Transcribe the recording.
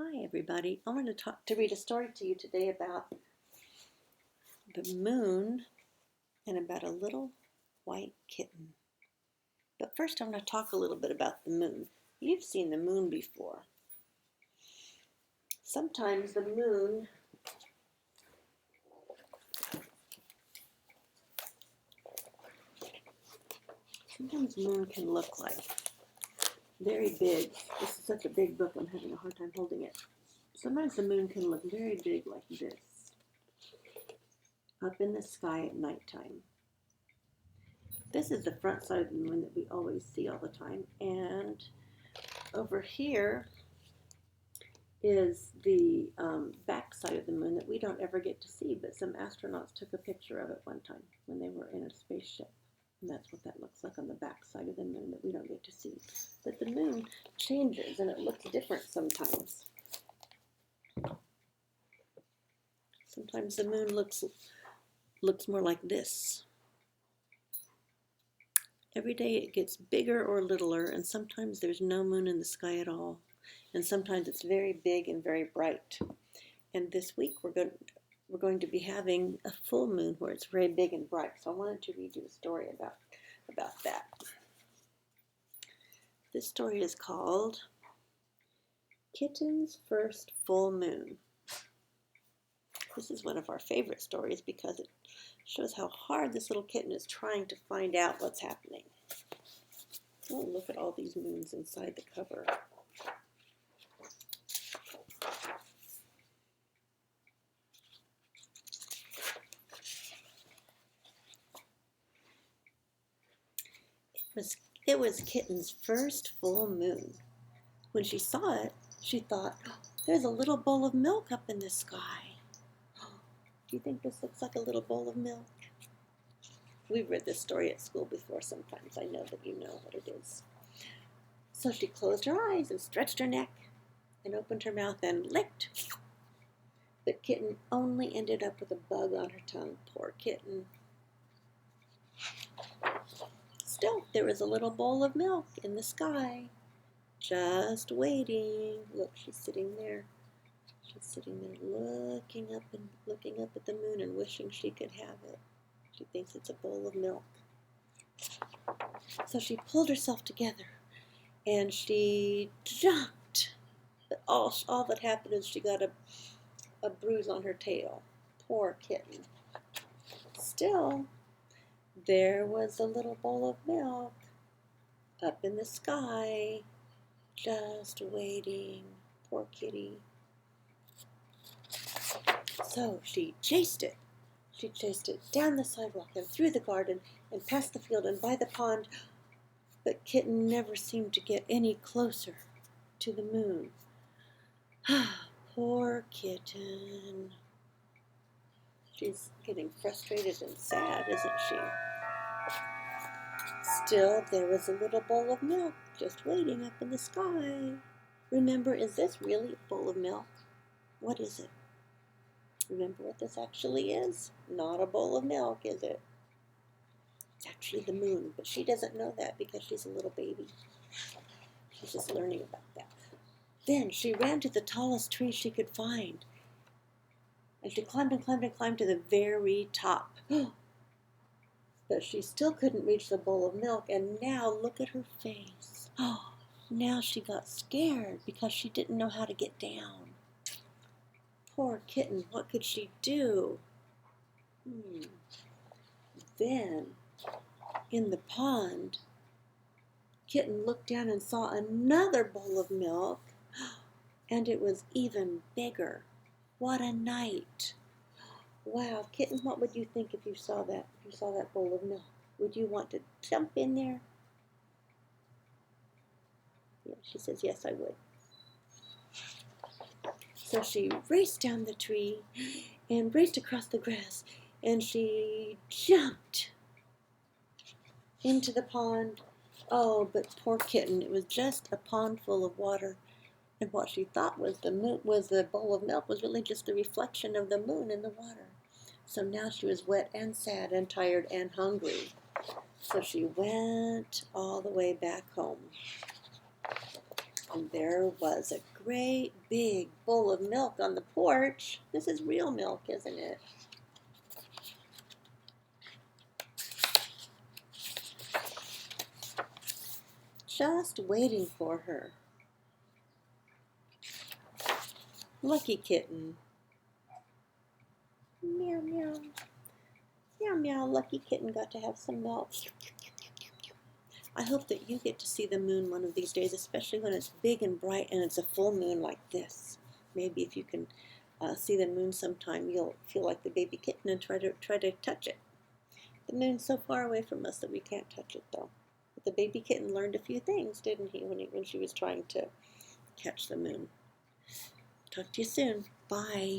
Hi everybody. I want to read a story to you today about the moon and about a little white kitten. But first I want to talk a little bit about the moon. You've seen the moon before. Sometimes the moon can look like very big. This is such a big book, I'm having a hard time holding it. Sometimes the moon can look very big like this, up in the sky at nighttime. This is the front side of the moon that we always see all the time, and over here is the back side of the moon that we don't ever get to see, but some astronauts took a picture of it one time when they were in a spaceship. And that's what that looks like on the back side of the moon that we don't get to see. But the moon changes and it looks different sometimes. Sometimes the moon looks more like this. Every day it gets bigger or littler, and sometimes there's no moon in the sky at all. And sometimes it's very big and very bright. And this week we're going to be having a full moon where it's very big and bright. So I wanted to read you a story about that. This story is called Kitten's First Full Moon. This is one of our favorite stories because it shows how hard this little kitten is trying to find out what's happening. Oh, look at all these moons inside the cover. It was Kitten's first full moon. When she saw it, she thought, oh, there's a little bowl of milk up in the sky. Do you think this looks like a little bowl of milk? We've read this story at school before sometimes. I know that you know what it is. So she closed her eyes and stretched her neck and opened her mouth and licked. But Kitten only ended up with a bug on her tongue. Poor kitten. Still, there was a little bowl of milk in the sky, just waiting. Look, she's sitting there. She's sitting there looking up at the moon and wishing she could have it. She thinks it's a bowl of milk. So she pulled herself together and she jumped. But all that happened is she got a bruise on her tail. Poor kitten. Still, there was a little bowl of milk up in the sky, just waiting. Poor kitty. So she chased it. She chased it down the sidewalk and through the garden and past the field and by the pond. But Kitten never seemed to get any closer to the moon. Poor kitten. She's getting frustrated and sad, isn't she? Still, there was a little bowl of milk just waiting up in the sky. Remember, is this really a bowl of milk? What is it? Remember what this actually is? Not a bowl of milk, is it? It's actually the moon, but she doesn't know that because she's a little baby. She's just learning about that. Then she ran to the tallest tree she could find. And she climbed and climbed and climbed to the very top. But she still couldn't reach the bowl of milk, and now look at her face. Now she got scared because she didn't know how to get down. Poor kitten, what could she do? Then, in the pond, Kitten looked down and saw another bowl of milk, and it was even bigger. What a night! Wow, Kitten, what would you think if you saw that? If you saw that bowl of milk, would you want to jump in there? Yeah, she says, yes, I would. So she raced down the tree and raced across the grass, and she jumped into the pond. Oh, but poor Kitten, it was just a pond full of water. And what she thought was the bowl of milk was really just the reflection of the moon in the water. So now she was wet and sad and tired and hungry. So she went all the way back home. And there was a great big bowl of milk on the porch. This is real milk, isn't it? Just waiting for her. Lucky kitten. Meow, meow. Meow, meow. Lucky kitten got to have some milk. I hope that you get to see the moon one of these days, especially when it's big and bright and it's a full moon like this. Maybe if you can see the moon sometime, you'll feel like the baby kitten and try to touch it. The moon's so far away from us that we can't touch it, though. But the baby kitten learned a few things, didn't he, when she was trying to catch the moon. Talk to you soon. Bye.